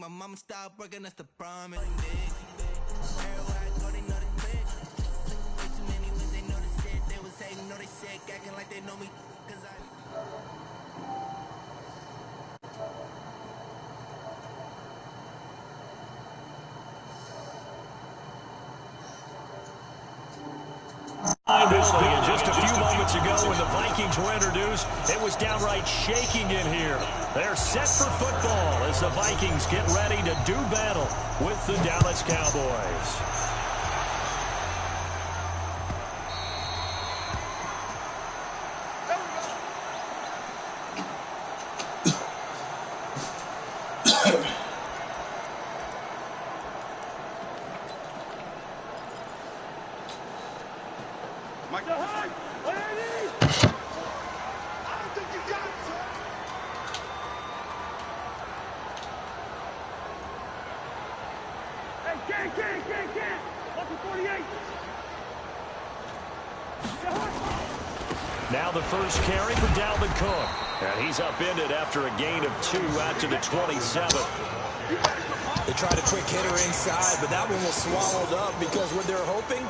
my mama stop working, that's the promise. Everywhere I go, they know the click. Way too many wins, they know the shit. They was hating, know they sick, acting like they know me. Cause I... This thing, just a few moments ago when the Vikings were introduced, it was downright shaking in here. They're set for football as the Vikings get ready to do battle with the Dallas Cowboys. Now the first carry for Dalvin Cook. And he's upended after a gain of 2 out to the 27. They tried a quick hitter inside, but that one was swallowed up because what they're hoping,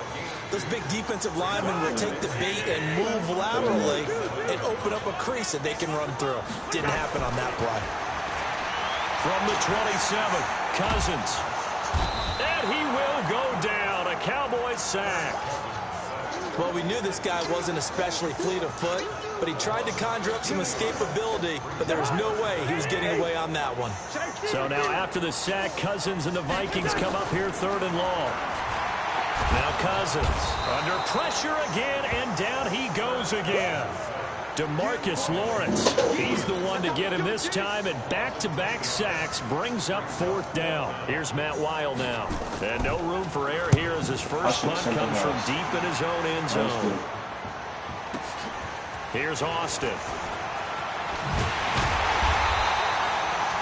those big defensive linemen will take the bait and move laterally and open up a crease that they can run through. Didn't happen on that play. From the 27, Cousins. And he will go down. A Cowboys sack. Well, we knew this guy wasn't especially fleet of foot, but he tried to conjure up some escapability, but there was no way he was getting away on that one. So now after the sack, Cousins and the Vikings come up here 3rd and long. Now Cousins under pressure again, and down he goes again. DeMarcus Lawrence, he's the one to get him this time, and back-to-back sacks brings up 4th down. Here's Matt Weil now. And no room for error here as his first punt comes from deep in his own end zone. Here's Austin.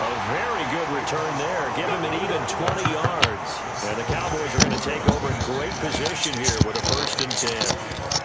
A very good return there. Give him an even 20 yards. And the Cowboys are going to take over in great position here with a 1st and 10.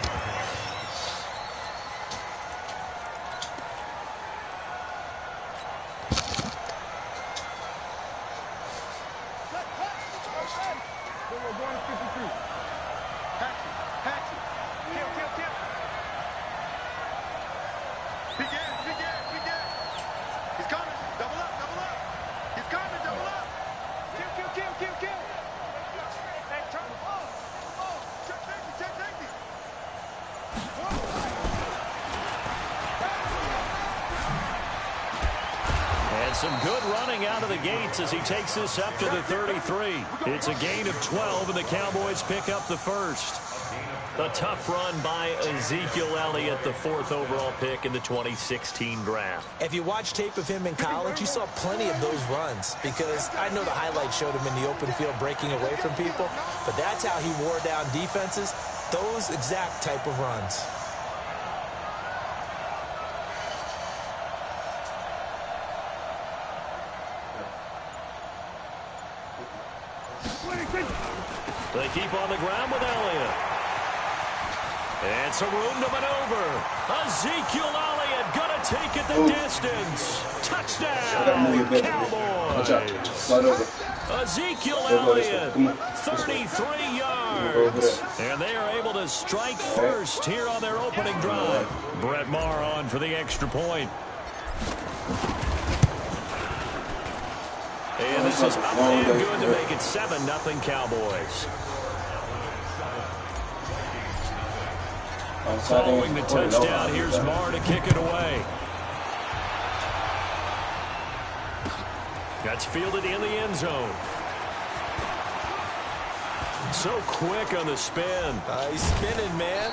Some good running out of the gates as he takes this up to the 33. It's a gain of 12, and the Cowboys pick up the 1st. A tough run by Ezekiel Elliott, the 4th overall pick in the 2016 draft. If you watch tape of him in college, you saw plenty of those runs because I know the highlights showed him in the open field breaking away from people, but that's how he wore down defenses, those exact type of runs. They keep on the ground with Elliott. And some room to maneuver. Ezekiel Elliott going to take it the distance. Touchdown, Cowboys. Ezekiel Elliott, 33 yards. And they are able to strike first here on their opening drive. Brett Maher on for the extra point. And this is up and good to make it 7-0 Cowboys. Following the touchdown, here's Maher to kick it away. That's fielded in the end zone. So quick on the spin. He's spinning, man.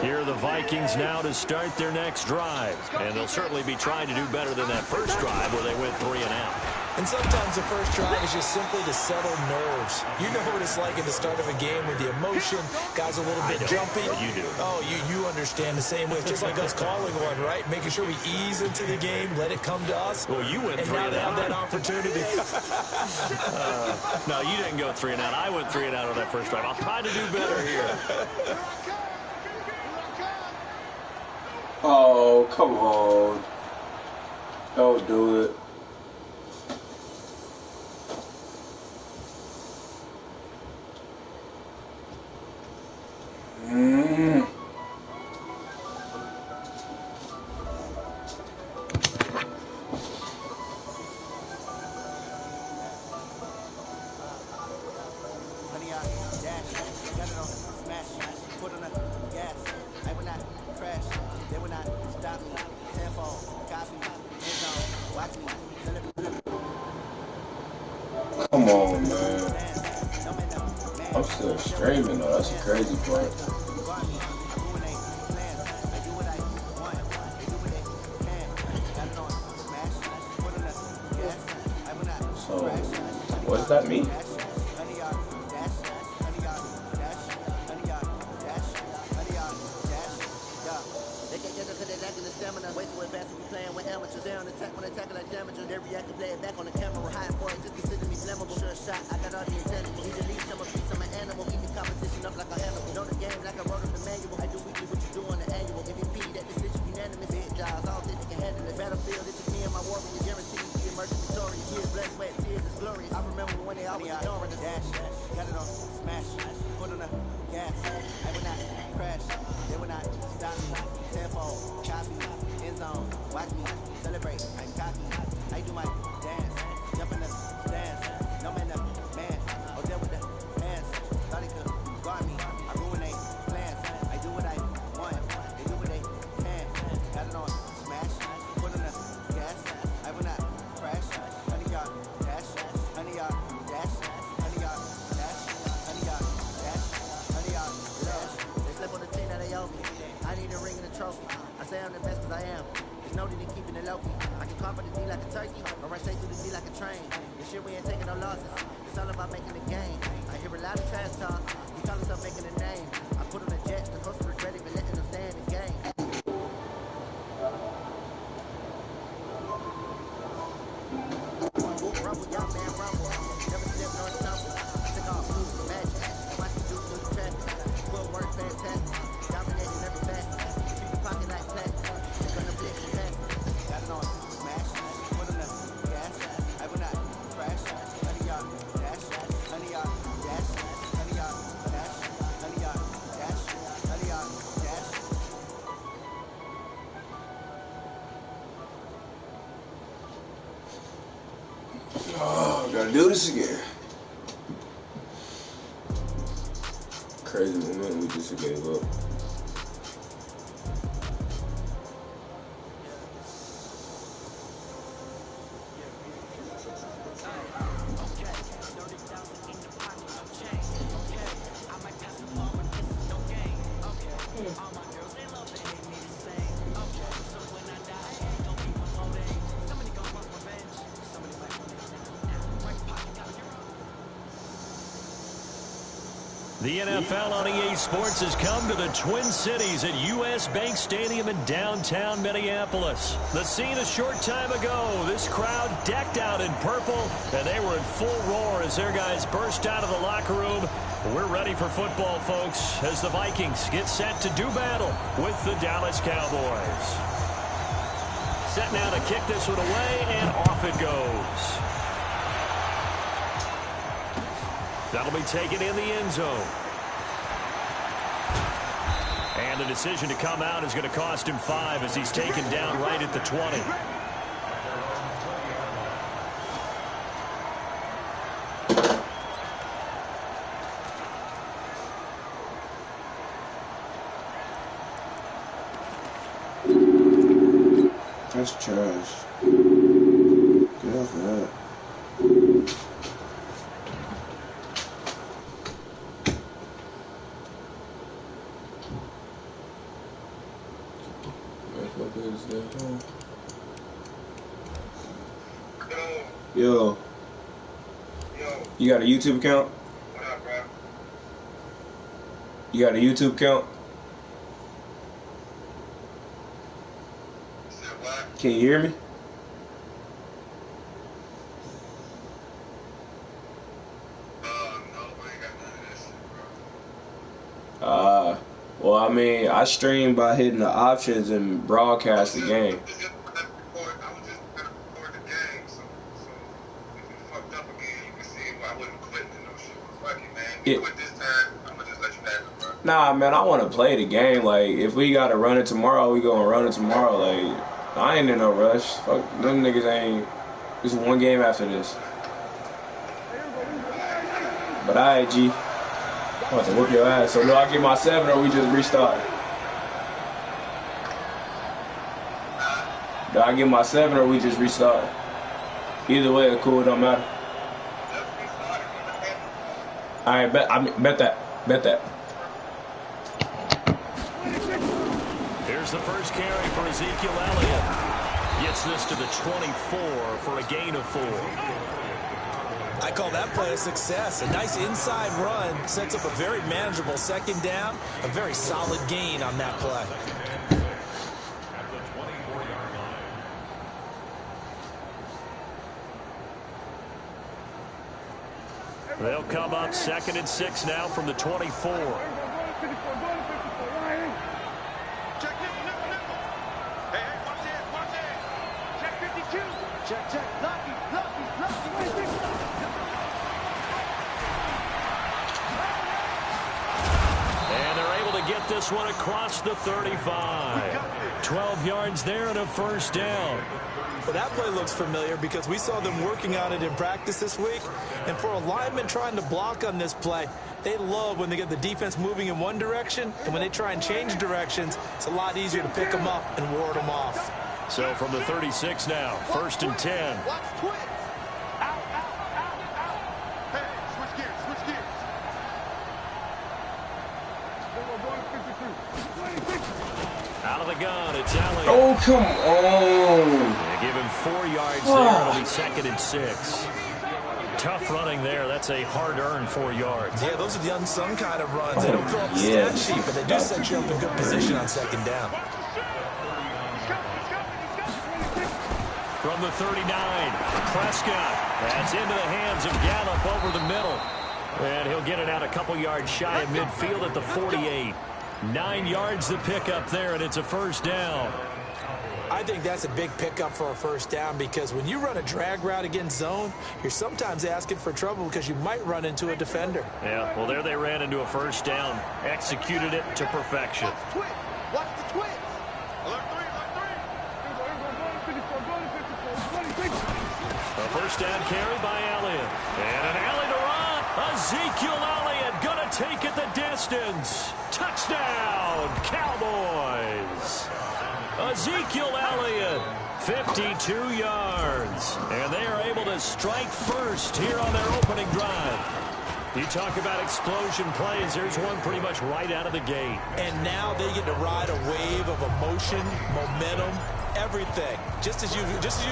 Here are the Vikings now to start their next drive. And they'll certainly be trying to do better than that first drive where they went 3 and out. And sometimes the first drive is just simply to settle nerves. You know what it's like at the start of a game with the emotion, guys a little bit jumpy. But you do. Oh, you understand the same way. It's just like us calling one, right? Making sure we ease into the game, let it come to us. Well, you went 3 and and now out. they have that opportunity. No, you didn't go 3 and out. I went 3 and out on that first drive. I'll try to do better here. Oh, come on. Don't do it. Come on, man. I'm still streaming though. That's the crazy part. So, what does that mean? Oh, gotta do this again. Crazy moment we just gave up. The NFL on EA Sports has come to the Twin Cities at U.S. Bank Stadium in downtown Minneapolis. The scene a short time ago, this crowd decked out in purple, and they were in full roar as their guys burst out of the locker room. We're ready for football, folks, as the Vikings get set to do battle with the Dallas Cowboys. Set now to kick this one away, and off it goes. That'll be taken in the end zone. And the decision to come out is going to cost him 5 as he's taken down right at the 20. That's trash. Get off of that. What is that? Yo. You got a YouTube account? What up, bro? You got a YouTube account? You said what? Can you hear me? No, I ain't got none of this shit, bro. Well, I mean, I stream by hitting the options and broadcast the game. I was just gonna record the game, so if you fucked up again, you can see why I wouldn't quit and no shit. Fuck it, man. You quit this time, I'm gonna just let you have it, bro. Nah, man, I want to play the game. Like, if we gotta run it tomorrow, we gonna run it tomorrow. Like, I ain't in no rush. Fuck, them niggas ain't. There's one game after this. But alright, G. I'm about to whoop your ass. So do I get my 7 or we just restart? Do I get my 7 or we just restart? Either way, it's cool. It don't matter. Alright, bet that. Bet that. Here's the first carry for Ezekiel Elliott. Gets this to the 24 for a gain of 4. I call that play a success. A nice inside run sets up a very manageable second down. A very solid gain on that play. They'll come up 2nd and 6 now from the 24. Check nickel. Hey, watch it. Check 52. Check. Lucky. And they're able to get this one across the 35. 12 yards there and a first down. Well, that play looks familiar because we saw them working on it in practice this week. And for a lineman trying to block on this play, they love when they get the defense moving in one direction. And when they try and change directions, it's a lot easier to pick them up and ward them off. So from the 36 now, 1st and 10. Watch twitch. Out. Hey, switch gears. Out of the gun, it's Elliott. Oh, come on. They give him 4 yards there. It'll be 2nd and 6. Tough running there. That's a hard-earned 4 yards. Yeah, those are the unsung kind of runs. They don't fill up the stat sheet, but they do set you up in good position on second down. From the 39, Prescott. That's into the hands of Gallup over the middle. And he'll get it out a couple yards shy of midfield at the 48. 9 yards to pick up there, and it's a first down. I think that's a big pickup for a first down because when you run a drag route against zone, you're sometimes asking for trouble because you might run into a defender. Yeah, well, there they ran into a first down. Executed it to perfection. Watch the twitch. Alert 3. A first down carry by Elliott. And an alley to run. Ezekiel Elliott going to take it the distance. Touchdown, Cowboys. Ezekiel Elliott, 52 yards. And they are able to strike first here on their opening drive. You talk about explosion plays. There's one pretty much right out of the gate. And now they get to ride a wave of emotion, momentum, everything. Just as you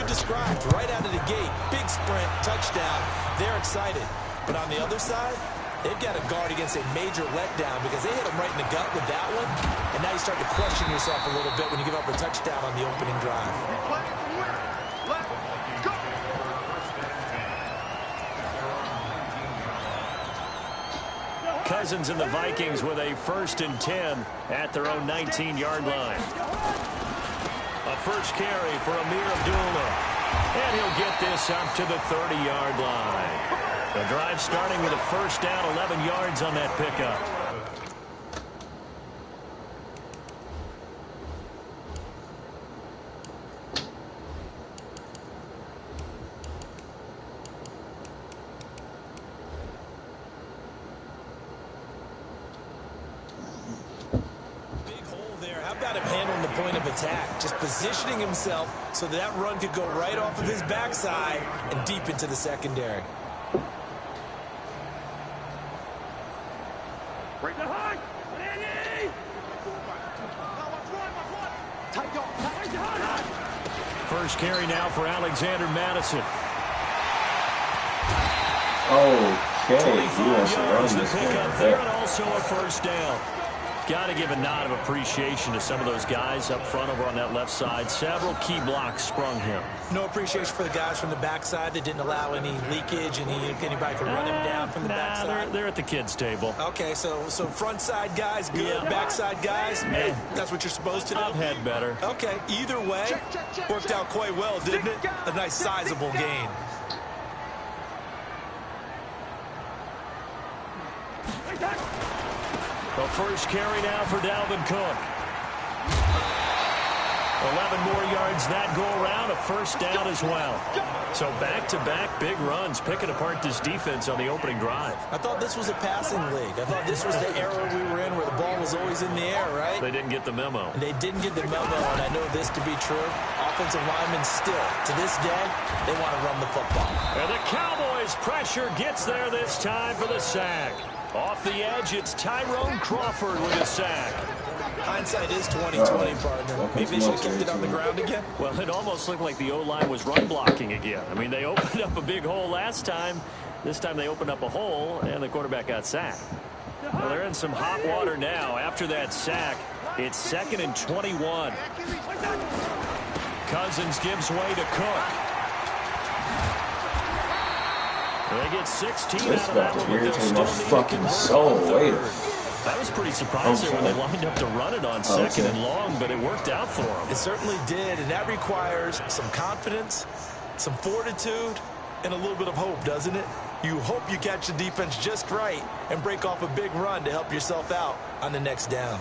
described, right out of the gate. Big sprint, touchdown. They're excited. But on the other side, they've got to guard against a major letdown because they hit them right in the gut with that one. And now you start to question yourself a little bit when you give up a touchdown on the opening drive. Let's go. Cousins and the Vikings with a 1st and 10 at their own 19-yard line. A first carry for Amir Abdullah. And he'll get this up to the 30-yard line. The drive starting with a first down, 11 yards on that pickup. Big hole there. How about him handling the point of attack? Just positioning himself so that run could go right off of his backside and deep into the secondary. Break the high. First carry now for Alexander Madison. Okay, he wants to run the this game. pickup there, and also a first down. Got to give a nod of appreciation to some of those guys up front over on that left side. Several key blocks sprung him. No appreciation for the guys from the backside that didn't allow any leakage and anybody could run him down from the backside. They're at the kids' table. Okay, so front side guys good, backside guys, hey, that's what you're supposed to do. I've had better. Okay, either way, worked out quite well, didn't it? A nice sizable gain. The first carry now for Dalvin Cook. 11 more yards that go around, a first down as well. So back-to-back big runs, picking apart this defense on the opening drive. I thought this was a passing league. I thought this was the era we were in where the ball was always in the air, right? They didn't get the memo. They didn't get the memo, and I know this to be true. Offensive linemen still, to this day, they want to run the football. And the Cowboys' pressure gets there this time for the sack. Off the edge, it's Tyrone Crawford with a sack. Hindsight is 20/20, partner. Maybe they should have kept it on the ground again. Well, it almost looked like the O-line was run blocking again. I mean, they opened up a big hole last time. This time they opened up a hole, and the quarterback got sacked. Well, they're in some hot water now. After that sack, it's 2nd and 21. Cousins gives way to Cook. They get 16 This out of about that to one. irritate my fucking soul. Wait. I was pretty surprised there when they lined up to run it on 2nd and long, but it worked out for them. It certainly did, and that requires some confidence, some fortitude, and a little bit of hope, doesn't it? You hope you catch the defense just right and break off a big run to help yourself out on the next down.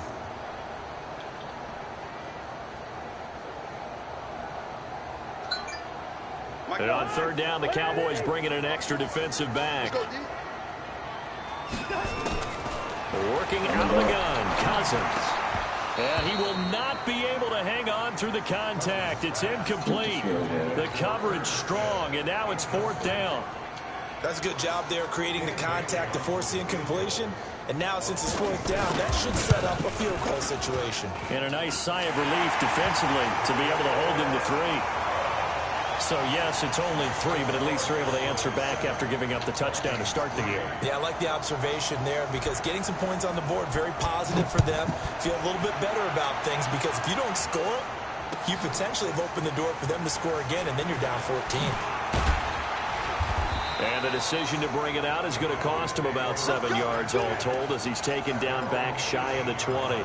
And on 3rd down, the Cowboys bring in an extra defensive back. Working out of the gun, Cousins. And he will not be able to hang on through the contact. It's incomplete. The coverage strong, and now it's 4th down. That's a good job there creating the contact to force the incompletion. And now, since it's 4th down, that should set up a field goal situation. And a nice sigh of relief defensively to be able to hold him to 3. So, yes, it's only 3, but at least they're able to answer back after giving up the touchdown to start the game. Yeah, I like the observation there because getting some points on the board, very positive for them. Feel a little bit better about things because if you don't score, you potentially have opened the door for them to score again, and then you're down 14. And the decision to bring it out is going to cost him about 7 yards all told as he's taken down back shy of the 20.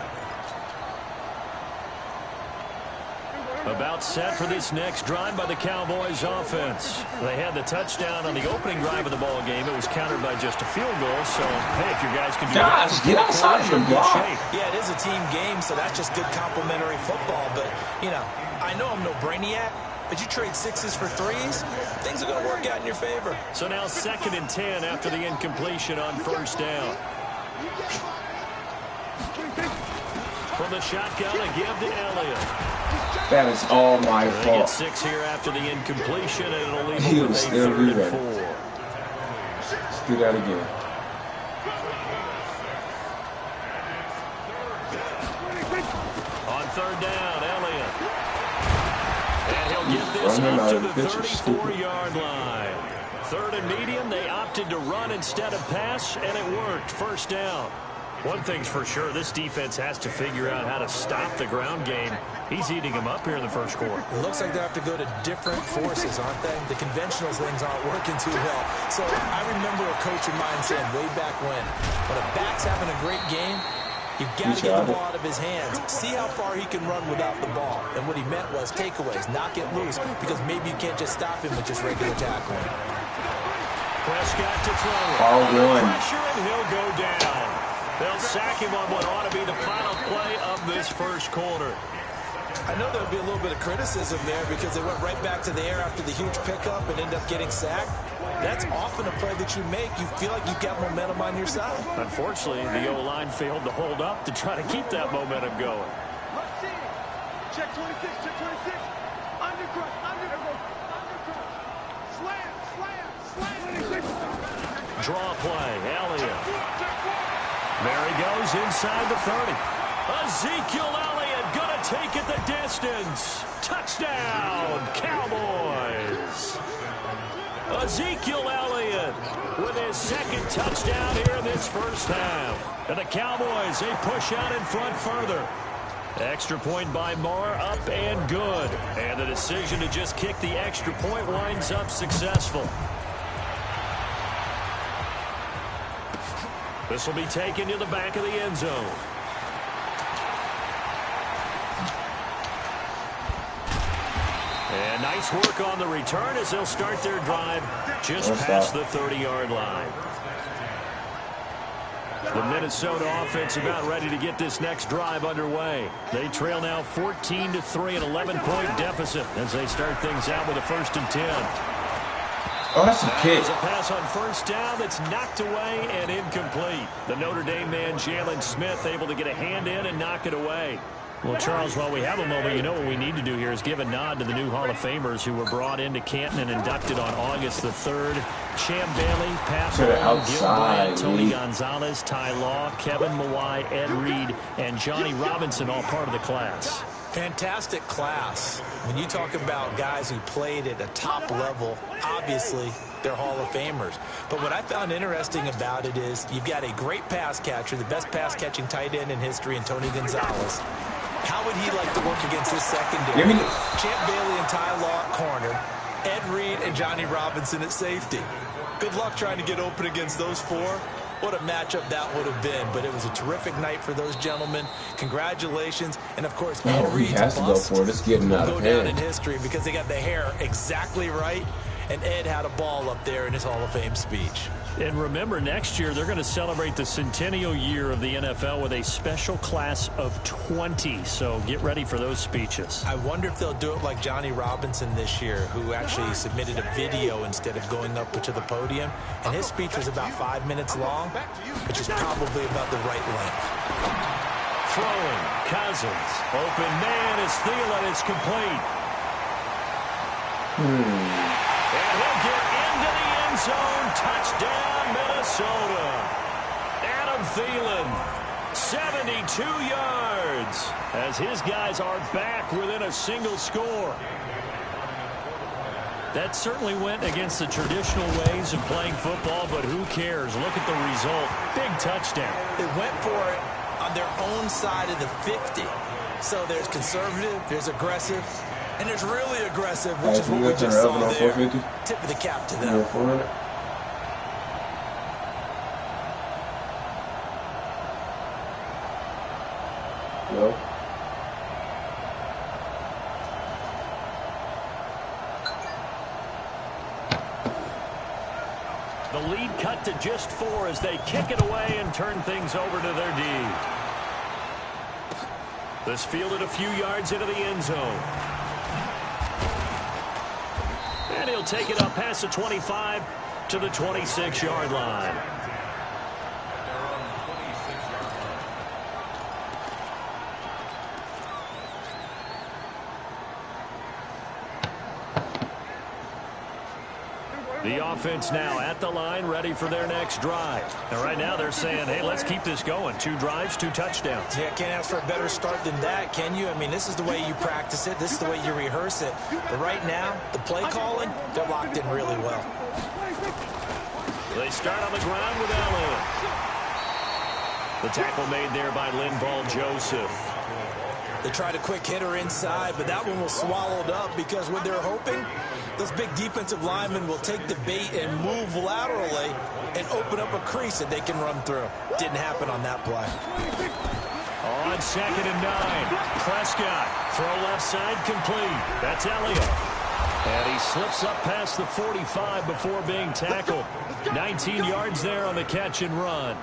About set for this next drive by the Cowboys offense. They had the touchdown on the opening drive of the ball game. It was countered by just a field goal. So, hey, if your guys can do that, get outside the block. Yeah, it is a team game, so that's just good complementary football. But, you know, I know I'm no brainiac, but you trade 6s for 3s, things are going to work out in your favor. So now 2nd and 10 after the incompletion on 1st down. From the shotgun, a give to Elliott. That is all my They fault. get 6 here after the incompletion, and it'll leave them with a 3rd and 4. Let's do that again. On 3rd down, Elliott. And he'll get this up to the 34-yard line. 3rd and medium, they opted to run instead of pass, and it worked. 1st down. One thing's for sure, this defense has to figure out how to stop the ground game. He's eating them up here in the 1st quarter. It looks like they have to go to different forces, aren't they? The conventional things aren't working too well. So I remember a coach of mine saying way back when a back's having a great game, you've got to get the ball out of his hands. See how far he can run without the ball. And what he meant was takeaways, not get loose, because maybe you can't just stop him with just regular tackling. Prescott to throw. All one. Pressure, and he'll go down. They'll sack him on what ought to be the final play of this 1st quarter. I know there'll be a little bit of criticism there because they went right back to the air after the huge pickup and ended up getting sacked. That's often a play that you make. You feel like you've got momentum on your side. Unfortunately, the O-line failed to hold up to try to keep that momentum going. Check 26, check 26. Undercut, undercut. Slam. Draw play, Elliott. There he goes inside the 30. Ezekiel Elliott going to take it the distance. Touchdown, Cowboys. Ezekiel Elliott with his second touchdown here in this first half. And the Cowboys, they push out in front further. Extra point by Marr, up and good. And the decision to just kick the extra point winds up successful. This will be taken to the back of the end zone. And nice work on the return as they'll start their drive just past the 30-yard line. The Minnesota offense about ready to get this next drive underway. They trail now 14-3, an 11-point deficit as they start things out with a 1st and 10. Oh, that's a kick. There's a pass on first down that's knocked away and incomplete. The Notre Dame man, Jalen Smith, able to get a hand in and knock it away. Well, Charles, while we have a moment, you know what we need to do here is give a nod to the new Hall of Famers who were brought into Canton and inducted on August the 3rd. Champ Bailey, Pat Bowles, Gil Bryant, Tony Gonzalez, Ty Law, Kevin Mawai, Ed Reed, and Johnny Robinson, all part of the class. Fantastic class. When you talk about guys who played at a top level, obviously they're Hall of Famers. But what I found interesting about it is you've got a great pass catcher, the best pass-catching tight end in history, in Tony Gonzalez. How would he like to work against his secondary? Champ Bailey and Ty Law at corner, Ed Reed and Johnny Robinson at safety. Good luck trying to get open against those four. What a matchup that would have been. But it was a terrific night for those gentlemen. Congratulations. And, of course, Ed Reed's has to go for it. It's getting out of hand. Go down in history because they got the hair exactly right. And Ed had a ball up there in his Hall of Fame speech. And remember, next year they're going to celebrate the centennial year of the NFL with a special class of 20. So get ready for those speeches. I wonder if they'll do it like Johnny Robinson this year, who actually submitted a video instead of going up to the podium. And his speech was about 5 minutes long, which is probably about the right length. Throwing, Cousins. Open man is Thielen. It's complete. And he'll get into the end zone. Touchdown, Minnesota. Adam Thielen, 72 yards, as his guys are back within a single score. That certainly went against the traditional ways of playing football, but who cares? Look at the result. Big touchdown. They went for it on their own side of the 50. So there's conservative, there's aggressive, and there's really aggressive, which is what we just saw there. Tip of the cap to them. No. The lead cut to just 4 as they kick it away and turn things over to their D. This fielded a few yards into the end zone. And he'll take it up past the 25 to the 26-yard line. The offense now at the line, ready for their next drive. And right now they're saying, hey, let's keep this going. 2 drives, 2 touchdowns. Yeah, can't ask for a better start than that, can you? I mean, this is the way you practice it. This is the way you rehearse it. But right now, the play calling, they're locked in really well. They start on the ground with Elliott. The tackle made there by Linval Joseph. They tried a quick hitter inside, but that one was swallowed up because what they're hoping, those big defensive linemen will take the bait and move laterally and open up a crease that they can run through. Didn't happen on that play. On 2nd and 9, Prescott. Throw left side complete. That's Elliott. And he slips up past the 45 before being tackled. 19 yards there on the catch and run.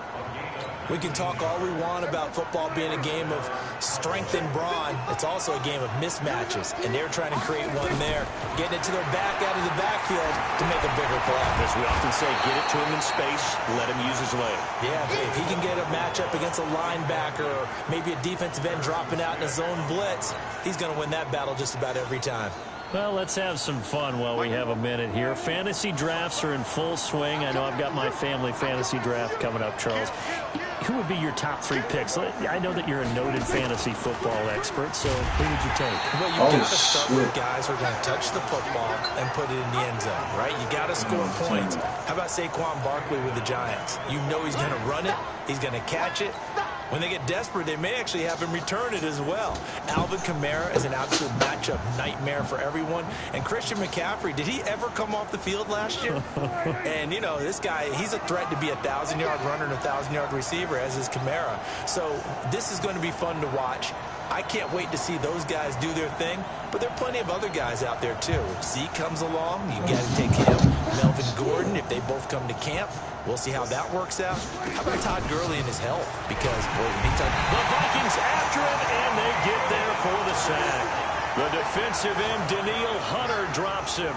We can talk all we want about football being a game of strength and brawn. It's also a game of mismatches, and they're trying to create one there, getting it to their back out of the backfield to make a bigger play. As we often say, get it to him in space, let him use his leg. Yeah, if he can get a matchup against a linebacker or maybe a defensive end dropping out in a zone blitz, he's going to win that battle just about every time. Well, let's have some fun while we have a minute here. Fantasy drafts are in full swing. I know I've got my family fantasy draft coming up, Charles. Who would be your top 3 picks? I know that you're a noted fantasy football expert, so who would you take? Well, you got to start with guys who are going to touch the football and put it in the end zone, right? You got to score points. How about Saquon Barkley with the Giants? You know he's going to run it. He's going to catch it. When they get desperate, they may actually have him return it as well. Alvin Kamara is an absolute matchup nightmare for everyone. And Christian McCaffrey, did he ever come off the field last year? And, you know, this guy, he's a threat to be a 1,000-yard runner and a 1,000-yard receiver, as is Kamara. So this is going to be fun to watch. I can't wait to see those guys do their thing. But there are plenty of other guys out there, too. If Zeke comes along, you got to take him. Melvin Gordon, if they both come to camp, we'll see how that works out. How about Todd Gurley and his health? Because, boy, the Vikings after him, and they get there for the sack. The defensive end, Danielle Hunter, drops him.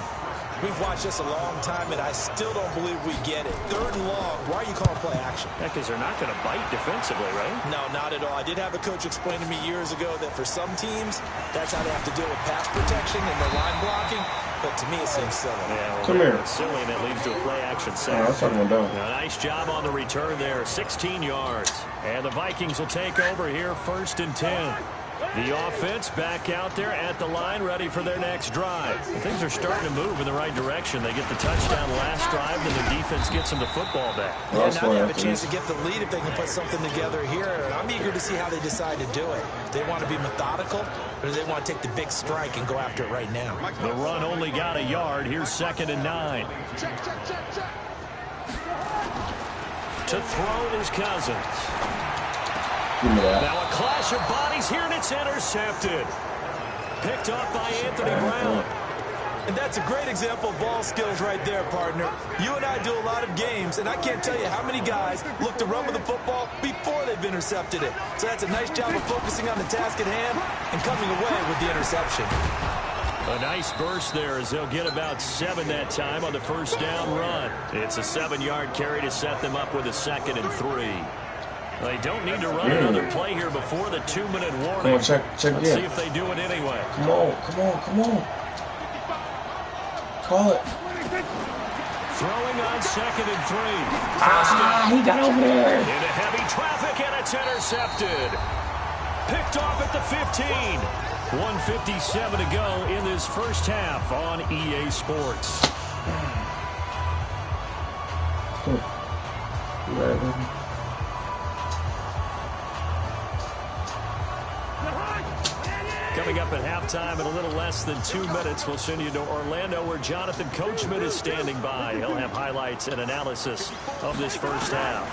We've watched this a long time, and I still don't believe we get it. 3rd and long. Why are you calling play action? Yeah, because they're not going to bite defensively, right? No, not at all. I did have a coach explain to me years ago that for some teams, that's how they have to deal with pass protection and their line blocking. But to me, it seems silly. Yeah, well, come here. It's silly, and it leads to a play-action sack. Oh, that's something I'm doing. Nice job on the return there, 16 yards. And the Vikings will take over here, 1st and 10. The offense back out there at the line, ready for their next drive. Things are starting to move in the right direction. They get the touchdown last drive, then the defense gets them the football back. Yeah, now they have a chance to get the lead if they can put something together here. And I'm eager to see how they decide to do it. Do they want to be methodical, or do they want to take the big strike and go after it right now? The run only got a yard. Here's 2nd and 9. To throw is Cousins. Now a clash of bodies here, and it's intercepted. Picked off by Anthony Brown. And that's a great example of ball skills right there, partner. You and I do a lot of games, and I can't tell you how many guys look to run with the football before they've intercepted it. So that's a nice job of focusing on the task at hand and coming away with the interception. A nice burst there as they'll get about 7 that time on the 1st down run. It's a 7-yard carry to set them up with a 2nd and 3. They don't need to run another play here before the 2-minute warning. Come on, check Let's see if they do it anyway. Come on. Call it. Throwing on 2nd and 3. He He got over there. Into heavy traffic, and it's intercepted. Picked off at the 15. 1:57 to go in this first half on EA Sports. Coming up at halftime in a little less than 2 minutes, we'll send you to Orlando where Jonathan Coachman is standing by. He'll have highlights and analysis of this first half.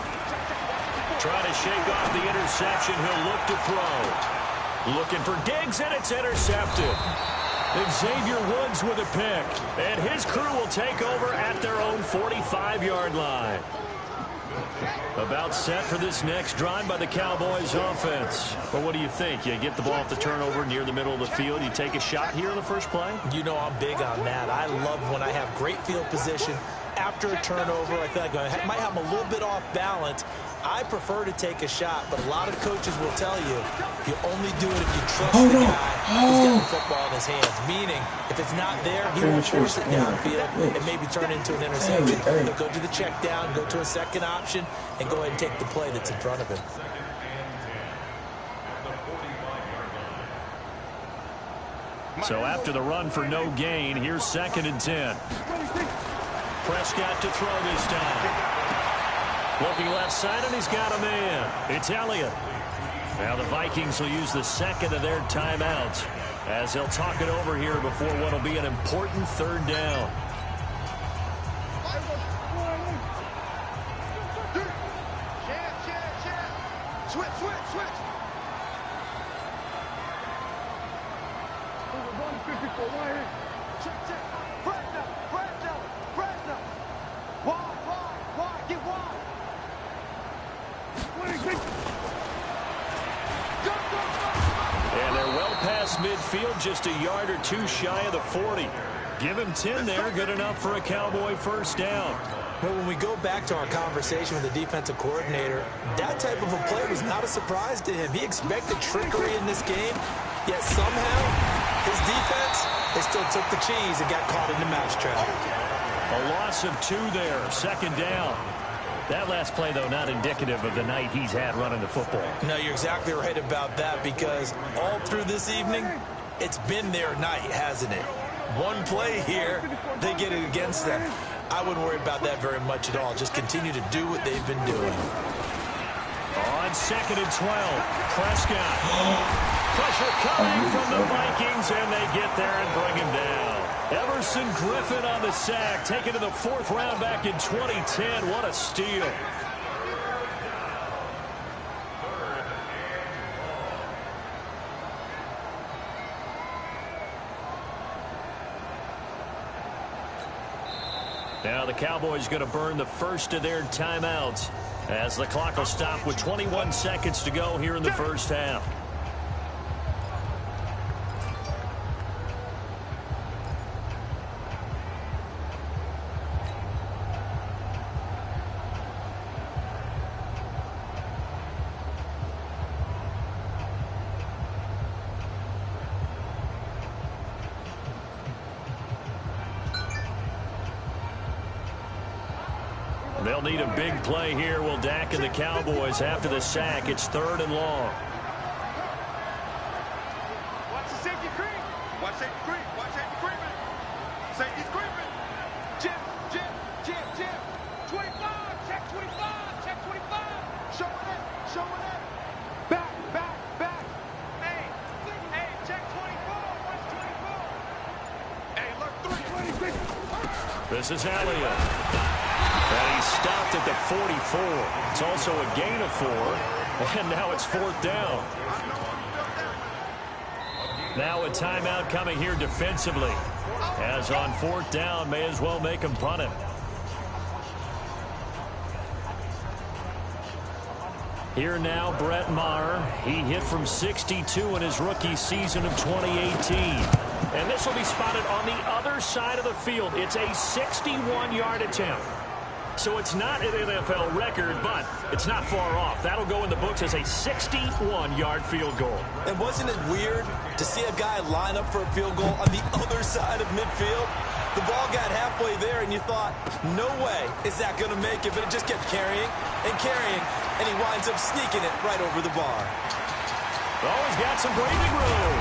Trying to shake off the interception. He'll look to throw. Looking for Diggs, and it's intercepted. Xavier Woods with a pick. And his crew will take over at their own 45-yard line. About set for this next drive by the Cowboys offense. But what do you think? You get the ball off the turnover near the middle of the field. You take a shot here in the first play? You know I'm big on that. I love when I have great field position after a turnover. I feel like I might have them a little bit off balance. I prefer to take a shot, but a lot of coaches will tell you you only do it if you trust the guy who's got the football in his hands. Meaning, if it's not there, he will force it downfield and maybe turn it into an interception. He'll go to the check down, go to a second option, and go ahead and take the play that's in front of him. So after the run for no gain, here's 2nd and 10. Prescott to throw this time. Looking left side, and he's got a man. It's Elliott. Now the Vikings will use the 2nd of their timeouts as they'll talk it over here before what will be an important 3rd down. Switch. Check. Fresno. Wide. Get wide. And they're well past midfield, just a yard or two shy of the 40. Give him 10 there, good enough for a Cowboy 1st down. Well, when we go back to our conversation with the defensive coordinator, that type of a play was not a surprise to him. He expected trickery in this game, yet somehow His defense, they still took the cheese and got caught in the mousetrap. A loss of 2 there, second down. That last play, though, not indicative of the night he's had running the football. No, you're exactly right about that, because all through this evening, it's been their night, hasn't it? One play here, they get it against them. I wouldn't worry about that very much at all. Just continue to do what they've been doing. On 2nd and 12, Prescott. Pressure coming from the Vikings, and they get there and bring him down. Everson Griffin on the sack, taken to the 4th round back in 2010. What a steal. Now the Cowboys going to burn the first of their timeouts as the clock will stop with 21 seconds to go here in the first half. They'll need a big play here. Will Dak and the Cowboys after the sack. It's 3rd and long. Watch the safety creep. Watch safety creep. Watch safety creeping. Safety's creeping. Jim. 25. Check 25. Check 25. Show it in. Back. Hey, check 24. Watch 24. Hey, look, 3. This is Elliott. And he stopped at the 44. It's also a gain of 4. And now it's 4th down. Now a timeout coming here defensively. As on 4th down, may as well make him punt it. Here now, Brett Maher. He hit from 62 in his rookie season of 2018. And this will be spotted on the other side of the field. It's a 61-yard attempt. So it's not an NFL record, but it's not far off. That'll go in the books as a 61-yard field goal. And wasn't it weird to see a guy line up for a field goal on the other side of midfield? The ball got halfway there, and you thought, no way is that going to make it, but it just kept carrying, and he winds up sneaking it right over the bar. Oh, he's got some breathing room.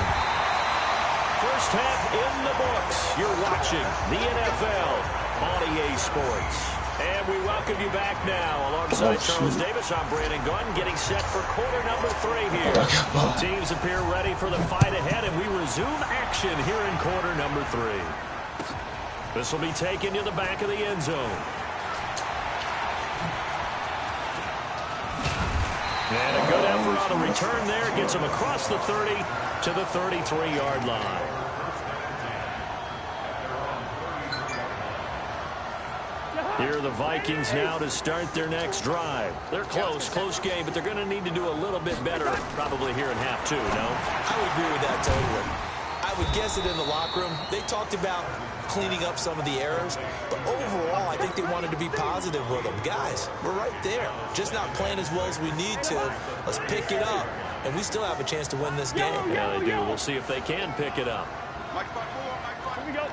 First half in the books. You're watching the NFL on EA Sports. And we welcome you back now. Alongside Charles Davis, I'm Brandon Gunn, getting set for quarter number 3 here. Teams appear ready for the fight ahead, and we resume action here in quarter number 3. This will be taken to the back of the end zone. And a good effort on the return there. Gets him across the 30 to the 33-yard line. Here are the Vikings now to start their next drive. They're close game, but they're going to need to do a little bit better probably here in half 2, no? I would agree with that totally. I would guess it in the locker room. They talked about cleaning up some of the errors, but overall, I think they wanted to be positive with them. Guys, we're right there. Just not playing as well as we need to. Let's pick it up, and we still have a chance to win this game. Yeah, they do. We'll see if they can pick it up. Here we go.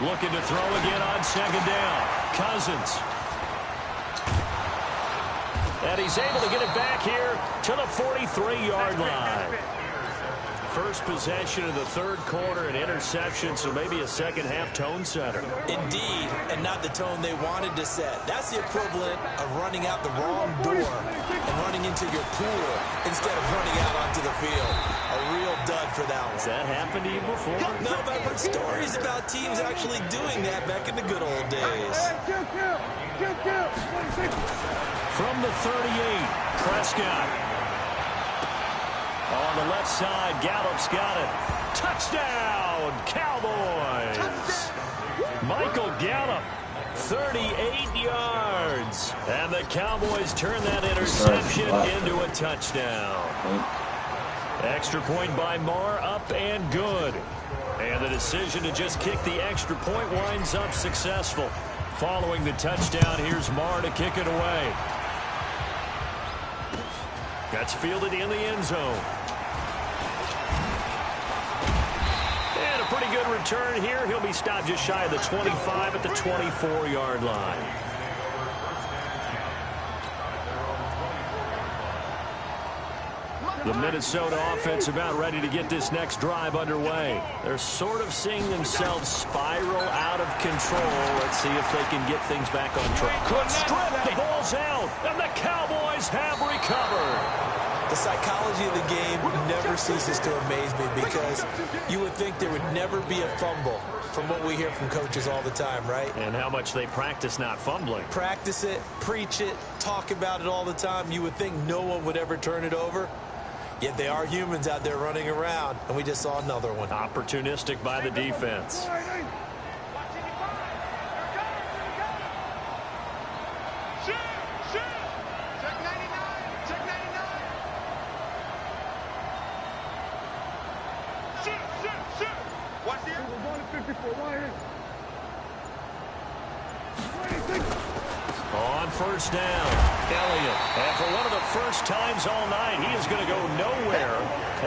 Looking to throw again on 2nd down. Cousins. And he's able to get it back here to the 43-yard line. First possession of the 3rd quarter, an interception, so maybe a second-half tone setter. Indeed, and not the tone they wanted to set. That's the equivalent of running out the wrong door and running into your pool instead of running out onto the field. A real dud for that one. Has that happened to you before? No, but I've heard stories about teams actually doing that back in the good old days. From the 38, Prescott. On the left side, Gallup's got it. Touchdown, Cowboys! Michael Gallup, 38 yards. And the Cowboys turn that interception into a touchdown. Extra point by Maher, up and good. And the decision to just kick the extra point winds up successful. Following the touchdown, here's Maher to kick it away. That's fielded in the end zone. pretty good return here. He'll be stopped just shy of the 25 at the 24-yard line. The Minnesota offense about ready to get this next drive underway. They're sort of seeing themselves spiral out of control. Let's see if they can get things back on track. Could strip. The ball's out, and the Cowboys have recovered. The psychology of the game never ceases to amaze me because you would think there would never be a fumble from what we hear from coaches all the time, right? And how much they practice not fumbling. Practice it, preach it, talk about it all the time. You would think no one would ever turn it over. Yet they are humans out there running around, and we just saw another one. Opportunistic by the defense. On first down, Elliott. And for one of the first times all night, he is going to go nowhere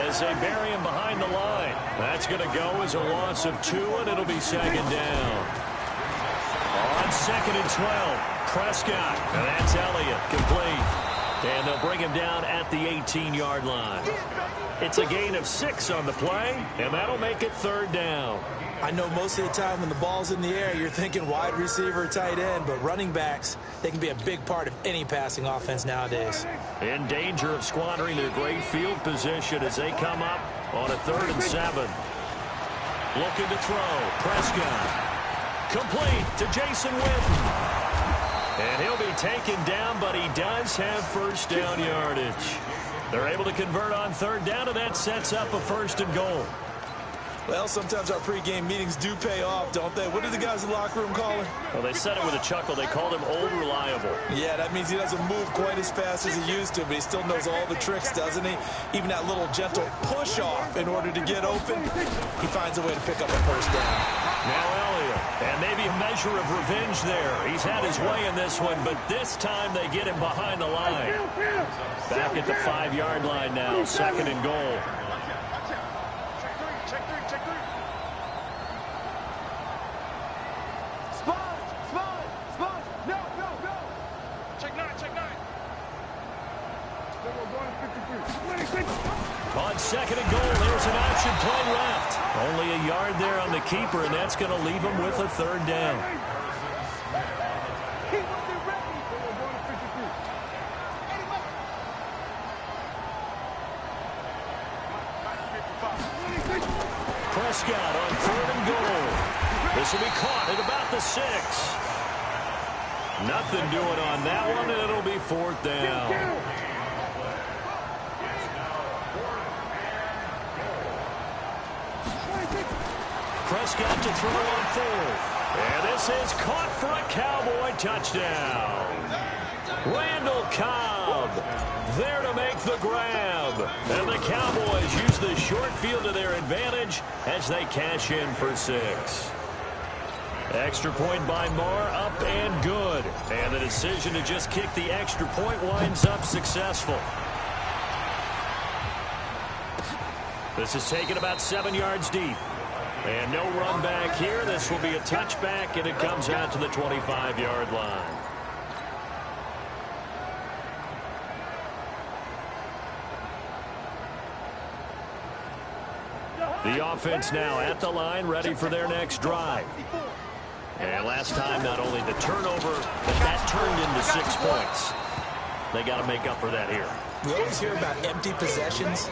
as they bury him behind the line. That's going to go as a loss of 2, and it'll be second down. On 2nd and 12, Prescott. And that's Elliott, complete. And they'll bring him down at the 18-yard line. It's a gain of 6 on the play, and that'll make it 3rd down. I know most of the time when the ball's in the air, you're thinking wide receiver, tight end, but running backs, they can be a big part of any passing offense nowadays. In danger of squandering their great field position as they come up on a 3rd and 7. Looking to throw. Prescott. Complete to Jason Witten. And he'll be taken down, but he does have first down yardage. They're able to convert on 3rd down, and that sets up a 1st and goal. Well, sometimes our pregame meetings do pay off, don't they? What did the guys in the locker room call him? Well, they said it with a chuckle. They called him Old Reliable. Yeah, that means he doesn't move quite as fast as he used to, but he still knows all the tricks, doesn't he? Even that little gentle push-off in order to get open, he finds a way to pick up a first down. Now Elliott, and maybe a measure of revenge there. He's had his way in this one, but this time they get him behind the line. Back at the 5-yard line now, 2nd and goal. On 2nd and goal, there's an option play left. Only a yard there on the keeper, and that's going to leave him with a 3rd down. Prescott on 3rd and goal. This will be caught at about the 6. Nothing doing on that one, and it'll be 4th down. Prescott to throw on 4th. And this is caught for a Cowboy touchdown. Randall Cobb there to make the grab. And the Cowboys use the short field to their advantage as they cash in for 6. Extra point by Marr, up and good. And the decision to just kick the extra point winds up successful. This is taken about 7 yards deep. And no run back here. This will be a touchback, and it comes out to the 25-yard line. The offense now at the line, ready for their next drive. And last time, not only the turnover, but that turned into 6 points. They got to make up for that here. We always hear about empty possessions,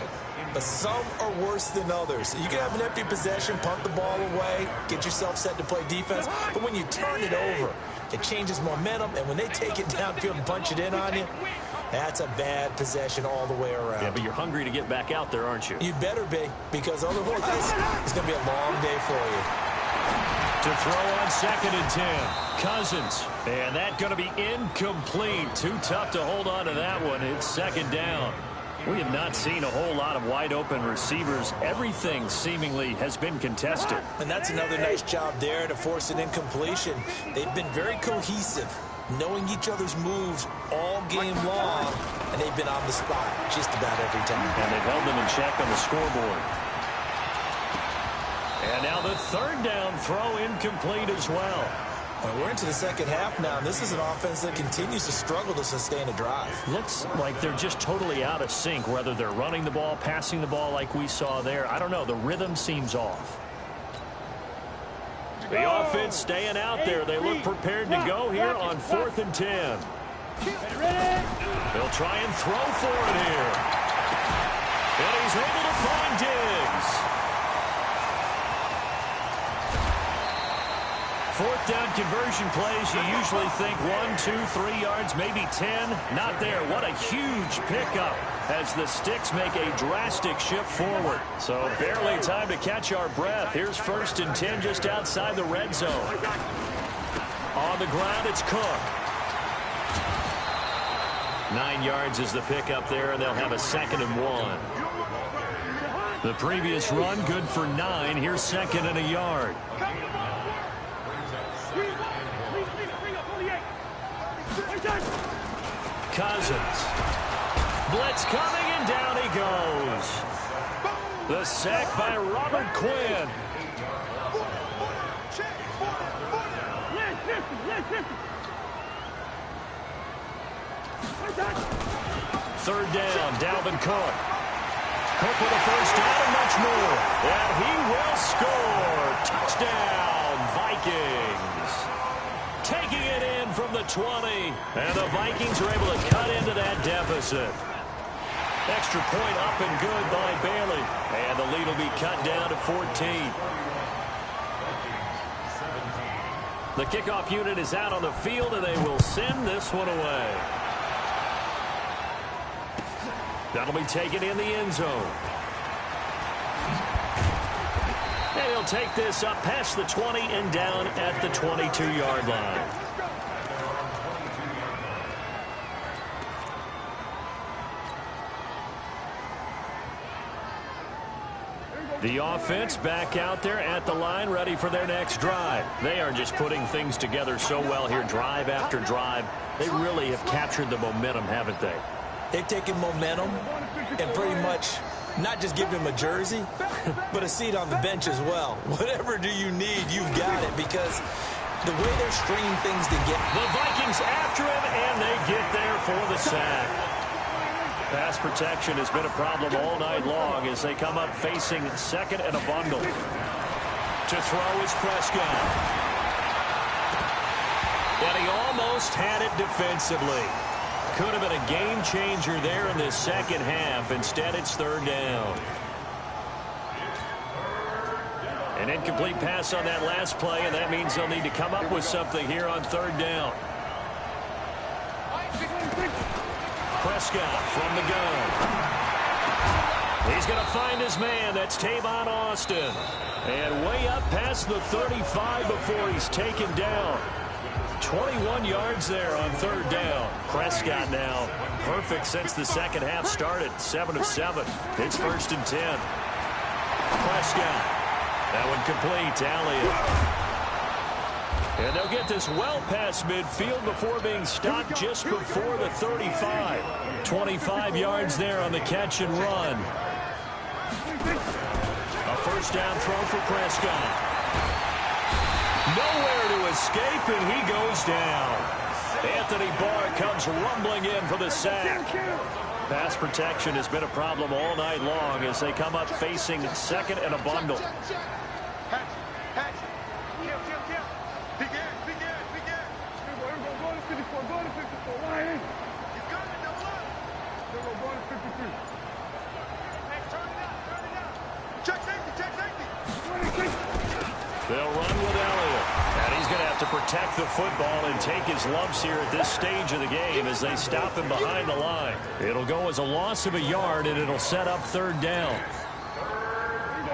but some are worse than others. You can have an empty possession, punt the ball away, get yourself set to play defense, but when you turn it over, it changes momentum, and when they take it downfield and punch it in on you, that's a bad possession all the way around. Yeah, but you're hungry to get back out there, aren't you? You better be, because otherwise it's going to be a long day for you. To throw on 2nd and 10. Cousins. And that going to be incomplete. Too tough to hold on to that one. It's 2nd down. We have not seen a whole lot of wide-open receivers. Everything seemingly has been contested. And that's another nice job there to force an incompletion. They've been very cohesive, knowing each other's moves all game long, and they've been on the spot just about every time. And they've held them in check on the scoreboard. And now the third down throw incomplete as well. And we're into the second half now, and this is an offense that continues to struggle to sustain a drive. Looks like they're just totally out of sync, whether they're running the ball, passing the ball like we saw there. I don't know. The rhythm seems off. The offense staying out there. They look prepared to go here on 4th and 10. They'll try and throw for it here. And he's able to find Diggs. 4th down conversion plays, you usually think 1, 2, 3 yards, maybe 10. Not there. What a huge pickup as the Sticks make a drastic shift forward. So barely time to catch our breath. Here's 1st and 10 just outside the red zone. On the ground, it's Cook. 9 yards is the pickup there, and they'll have a 2nd and 1. The previous run, good for 9. Here's 2nd and a yard. Cousins. Blitz coming, and down he goes. The sack by Robert Quinn. Third down, Dalvin Cook. Cook with a first down and much more. And he will score. Touchdown, Vikings. Taking it in from the 20. And the Vikings are able to cut into that deficit. Extra point up and good by Bailey. And the lead will be cut down to 14. The kickoff unit is out on the field, and they will send this one away. That'll be taken in the end zone. And he'll take this up past the 20 and down at the 22-yard line. The offense back out there at the line, ready for their next drive. They are just putting things together so well here, drive after drive. They really have captured the momentum, haven't they? They've taken momentum and pretty much not just given him a jersey, but a seat on the bench as well. Whatever do you need, you've got it, because the way they're stringing things together. The Vikings after him, and they get there for the sack. Pass protection has been a problem all night long as they come up facing 2nd and a bundle. To throw is Prescott. And he almost had it defensively. Could have been a game changer there in this second half. Instead, it's 3rd down. An incomplete pass on that last play, and that means they'll need to come up with something here on 3rd down. Prescott from the gun. He's going to find his man. That's Tavon Austin. And way up past the 35 before he's taken down. 21 yards there on 3rd down. Prescott now perfect since the second half started. 7 of 7. It's 1st and 10. Prescott. That one complete to Elliott. And they'll get this well past midfield before being stopped just before the 35. 25 yards there on the catch and run. A 1st down throw for Prescott. Nowhere to escape, and he goes down. Anthony Barr comes rumbling in for the sack. Pass protection has been a problem all night long as they come up facing 2nd and a bundle. They'll run with Elliott. And he's going to have to protect the football and take his lumps here at this stage of the game as they stop him behind the line. It'll go as a loss of a yard, and it'll set up 3rd down.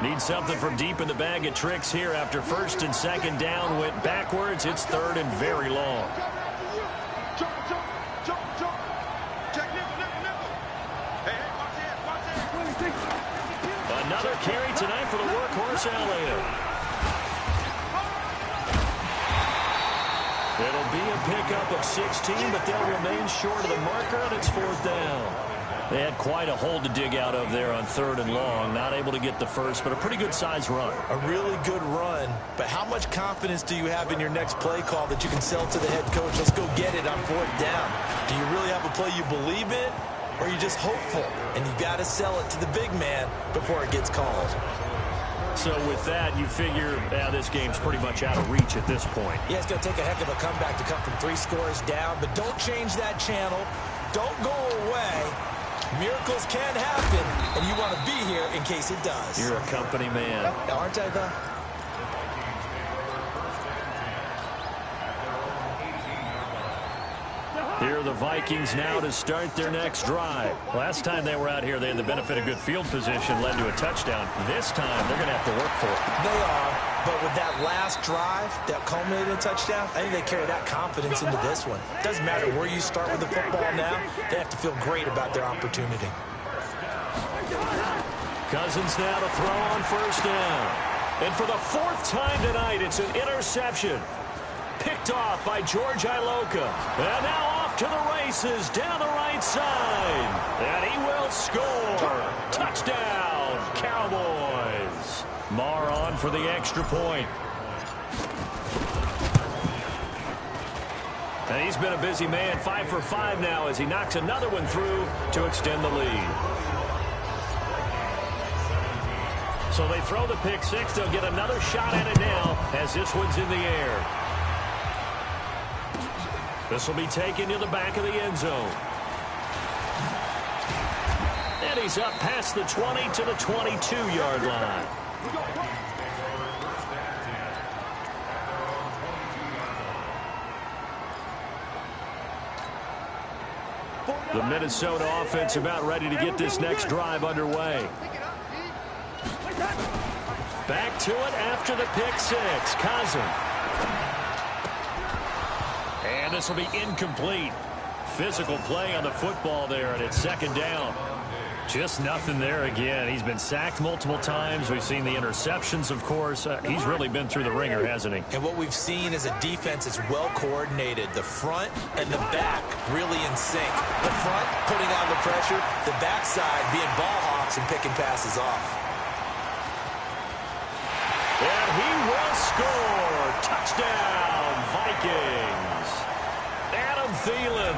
Need something from deep in the bag of tricks here after 1st and 2nd down went backwards. It's 3rd and very long. Another carry tonight for the workhorse Elliott. It'll be a pickup of 16, but they'll remain short of the marker, and it's 4th down. They had quite a hole to dig out of there on 3rd and long. Not able to get the first, but a pretty good-sized run. A really good run. But how much confidence do you have in your next play call that you can sell to the head coach? Let's go get it on 4th down. Do you really have a play you believe in, or are you just hopeful? And you got to sell it to the big man before it gets called. So with that, you figure this game's pretty much out of reach at this point. Yeah, it's going to take a heck of a comeback to come from 3 scores down, but don't change that channel. Don't go away. Miracles can happen, and you want to be here in case it does. You're a company man. Aren't I, though? Here are the Vikings now to start their next drive. Last time they were out here, they had the benefit of good field position, led to a touchdown. This time, they're going to have to work for it. They are, but with that last drive that culminated in a touchdown, I think they carry that confidence into this one. Doesn't matter where you start with the football now, they have to feel great about their opportunity. Cousins now to throw on 1st down. And for the 4th time tonight, it's an interception. Picked off by George Iloka. And now off to the races down the right side. And he will score. Touchdown, Cowboys. Marr on for the extra point. And he's been a busy man, 5 for 5 now as he knocks another one through to extend the lead. So they throw the pick 6. They'll get another shot at it now as this one's in the air. This will be taken to the back of the end zone. And he's up past the 20 to the 22-yard line. The Minnesota offense about ready to get this next drive underway. Back to it after the pick 6. Cousins. And this will be incomplete. Physical play on the football there, and it's 2nd down. Just nothing there again. He's been sacked multiple times. We've seen the interceptions, of course. He's really been through the ringer, hasn't he? And what we've seen is a defense that's well coordinated. The front and the back really in sync. The front putting on the pressure. The backside being ball hawks and picking passes off. And he will score. Touchdown, Vikings. Adam Thielen,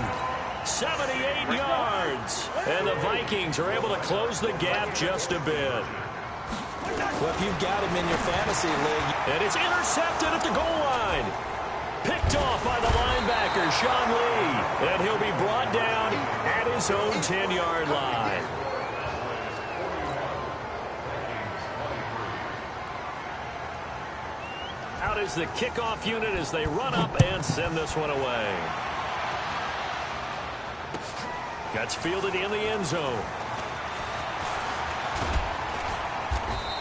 78 yards. And the Vikings are able to close the gap just a bit. Well, if you've got him in your fantasy league. And it's intercepted at the goal line. Picked off by the linebacker, Sean Lee. And he'll be brought down at his own 10-yard line. Out is the kickoff unit as they run up and send this one away. Gets fielded in the end zone.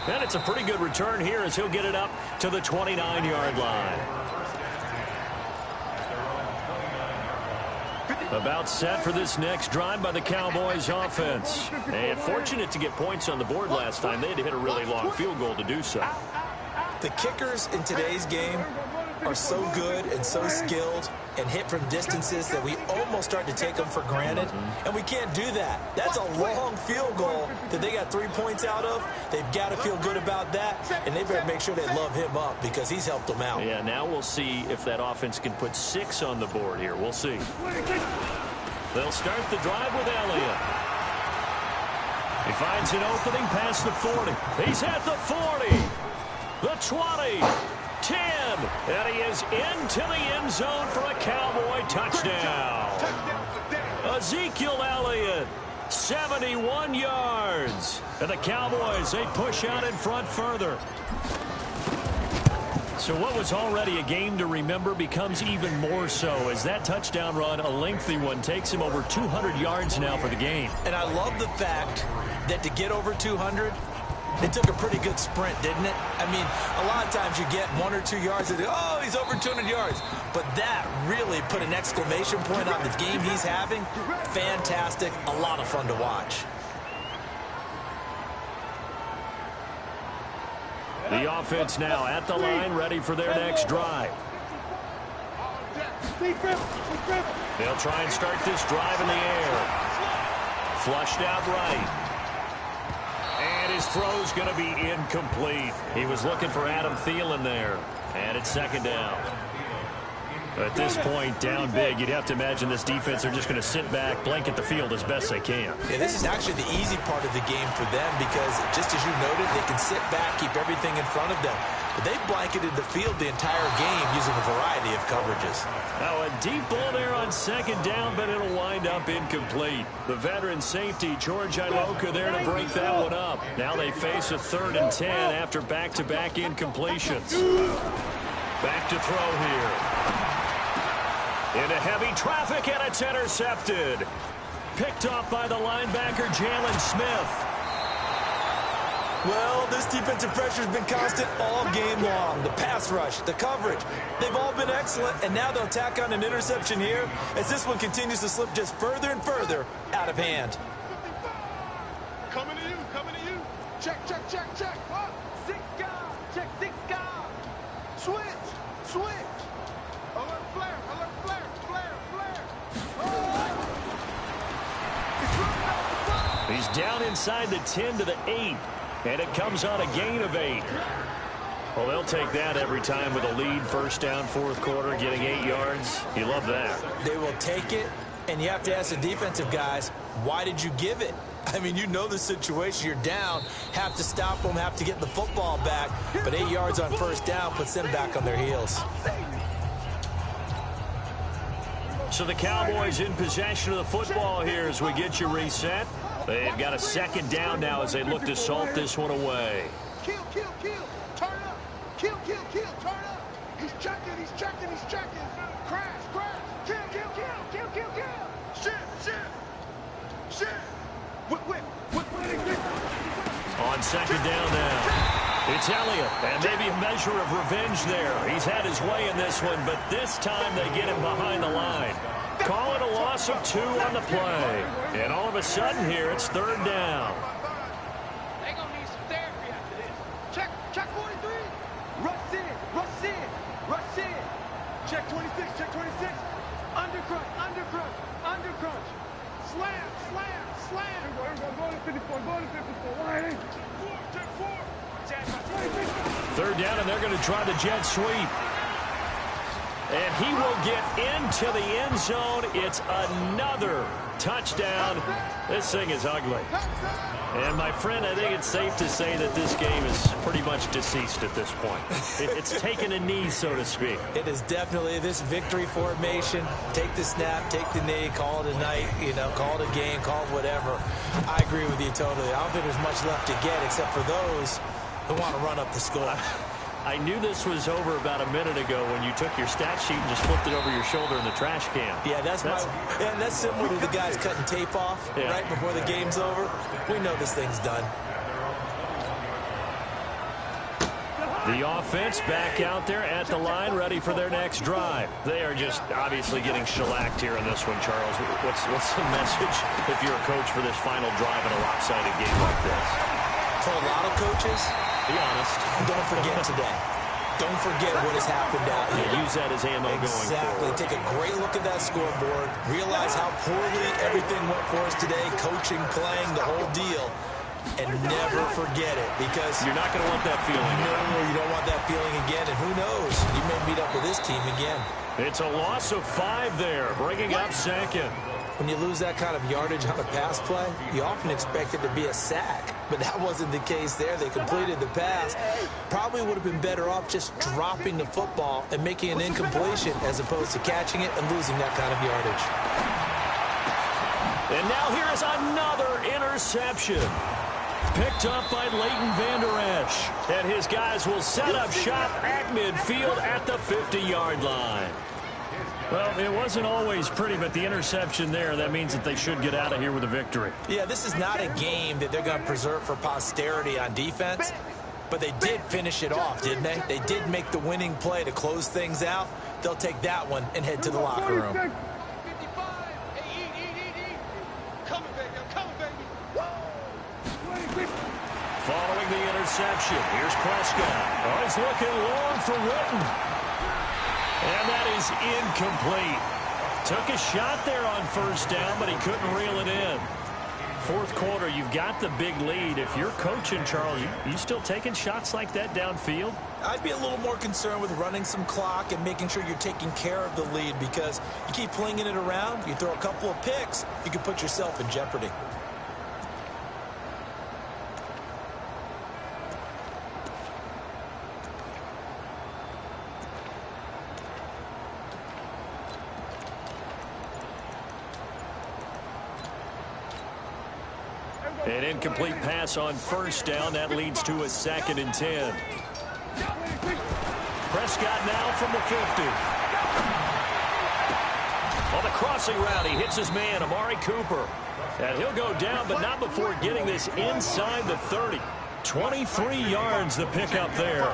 And it's a pretty good return here as he'll get it up to the 29-yard line. About set for this next drive by the Cowboys offense. And fortunate to get points on the board last time. They had to hit a really long field goal to do so. The kickers in today's game are so good and so skilled and hit from distances that we almost start to take them for granted. And we can't do that. That's a long field goal that they got 3 points out of. They've got to feel good about that, and they better make sure they love him up because he's helped them out. Yeah, now we'll see if that offense can put 6 on the board here. We'll see. They'll start the drive with Elliott. He finds an opening past the 40. He's at the 40. The 20, 10, and he is into the end zone for a Cowboy touchdown. Ezekiel Elliott, 71 yards. And the Cowboys, they push out in front further. So what was already a game to remember becomes even more so as that touchdown run, a lengthy one, takes him over 200 yards now for the game. And I love the fact that to get over 200, it took a pretty good sprint, didn't it? I mean, a lot of times you get 1 or 2 yards and, oh, he's over 200 yards. But that really put an exclamation point on the game he's having. Fantastic. A lot of fun to watch. The offense now at the line, ready for their next drive. They'll try and start this drive in the air. Flushed out right. And his throw's going to be incomplete. He was looking for Adam Thielen there. And it's second down. At this point, down big, you'd have to imagine this defense are just going to sit back, blanket the field as best they can. Yeah, this is actually the easy part of the game for them because, just as you noted, they can sit back, keep everything in front of them. But they've blanketed the field the entire game using a variety of coverages. Now a deep ball there on second down, but it'll wind up incomplete. The veteran safety, George Iloka, there to break that one up. Now they face a 3rd and 10 after back-to-back incompletions. Back to throw here. Into heavy traffic, and it's intercepted. Picked off by the linebacker, Jalen Smith. Well, this defensive pressure has been constant all game long. The pass rush, the coverage, they've all been excellent, and now they'll tack on an interception here as this one continues to slip just further and further out of hand. Coming to you, coming to you. Check, check, check, check. Up. 6 guard, check 6 guard. Switch, switch. Alert flare, alert flare, flare, flare. Oh. He's down inside the 10 to the 8. And it comes on a gain of 8. Well, they'll take that every time with a lead. First down, 4th quarter, getting 8 yards. You love that. They will take it, and you have to ask the defensive guys, why did you give it? I mean, you know the situation. You're down, have to stop them, have to get the football back. But 8 yards on first down puts them back on their heels. So the Cowboys in possession of the football here as we get you reset. They've got a 2nd down now as they look to salt this one away. Kill, kill, kill. Turn up. Kill, kill, kill. Turn up. He's checking, he's checking, he's checking. Crash, crash. Kill, kill, kill, kill, kill, kill. Shift, shift. Shift. Whip, whip, whip, whip. On 2nd down now. It's Elliott, and maybe a measure of revenge there. He's had his way in this one, but this time they get him behind the line. Call it a loss of 2 on the play. And all of a sudden here, it's 3rd down. They're going to need some therapy after this. Check, check 43. Rush in, rush in, rush in. Check 26, check 26. Undercrunch, undercrunch, undercrunch. Slam, slam, slam. Go to 54, go to 54. Line in. Check 4. 3rd down, and they're going to try the jet sweep. And he will get into the end zone. It's another touchdown. This thing is ugly. And, my friend, I think it's safe to say that this game is pretty much deceased at this point. It's taken a knee, so to speak. It is definitely this victory formation. Take the snap, take the knee, call it a night, call it a game, call it whatever. I agree with you totally. I don't think there's much left to get except for those who want to run up the score. I knew this was over about a minute ago when you took your stat sheet and just flipped it over your shoulder in the trash can. Yeah, that's similar to the guys cutting tape off right before the game's over. We know this thing's done. The offense back out there at the line, ready for their next drive. They are just obviously getting shellacked here in this one, Charles. What's the message if you're a coach for this final drive in a lopsided game like this? For a lot of coaches, be honest, don't forget today. Don't forget what has happened out here. Use that as ammo going forward. Exactly. Take a great look at that scoreboard. Realize how poorly everything went for us today. Coaching, playing, the whole deal. And never forget it, because you're not going to want that feeling. No, you don't want that feeling again. And who knows? You may meet up with this team again. It's a loss of 5 there, bringing up 2nd. When you lose that kind of yardage on a pass play, you often expect it to be a sack. But that wasn't the case there. They completed the pass. Probably would have been better off just dropping the football and making an incompletion as opposed to catching it and losing that kind of yardage. And now here is another interception. Picked up by Leighton Vander Esch. And his guys will set up shop at midfield at the 50-yard line. Well, it wasn't always pretty, but the interception there, that means that they should get out of here with a victory. Yeah, this is not a game that they're going to preserve for posterity on defense, but they did finish it off, didn't they? They did make the winning play to close things out. They'll take that one and head to the locker room. 55. Hey, coming, baby. I'm coming, baby. Following the interception, here's Prescott. Oh, he's looking long for Witten. And that is incomplete. Took a shot there on first down, but he couldn't reel it in. fourth quarter. You've got the big lead. If you're coaching, Charles, you still taking shots like that downfield? I'd be a little more concerned with running some clock and making sure you're taking care of the lead, because you keep flinging it around, you throw a couple of picks, you can put yourself in jeopardy. An incomplete pass on first down. That leads to a 2nd and 10. Prescott now from the 50. On the crossing route, he hits his man, Amari Cooper. And he'll go down, but not before getting this inside the 30. 23 yards the pickup there.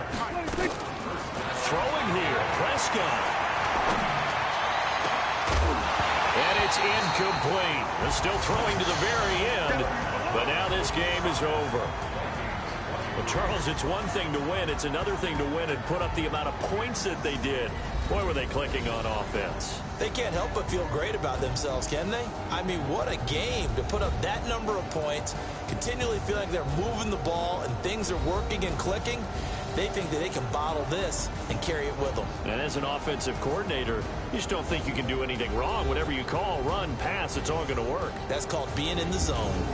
Throwing here, Prescott. And it's incomplete. They're still throwing to the very end. But now this game is over. Well, Charles, it's one thing to win. It's another thing to win and put up the amount of points that they did. Boy, were they clicking on offense. They can't help but feel great about themselves, can they? I mean, what a game to put up that number of points, continually feel like they're moving the ball and things are working and clicking. They think that they can bottle this and carry it with them. And as an offensive coordinator, you just don't think you can do anything wrong. Whatever you call, run, pass, it's all going to work. That's called being in the zone.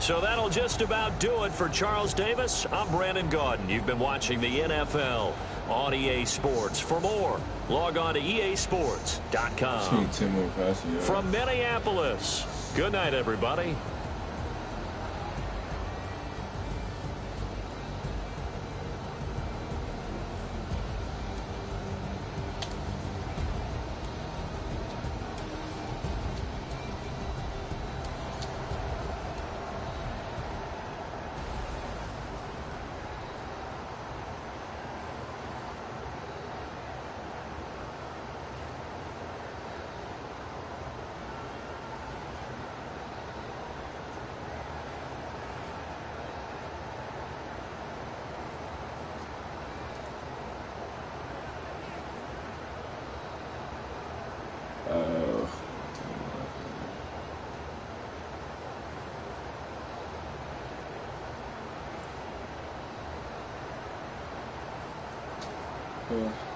So that'll just about do it for Charles Davis. I'm Brandon Gaudin. You've been watching the NFL on EA Sports. For more, log on to easports.com. From Minneapolis, good night, everybody. Yeah.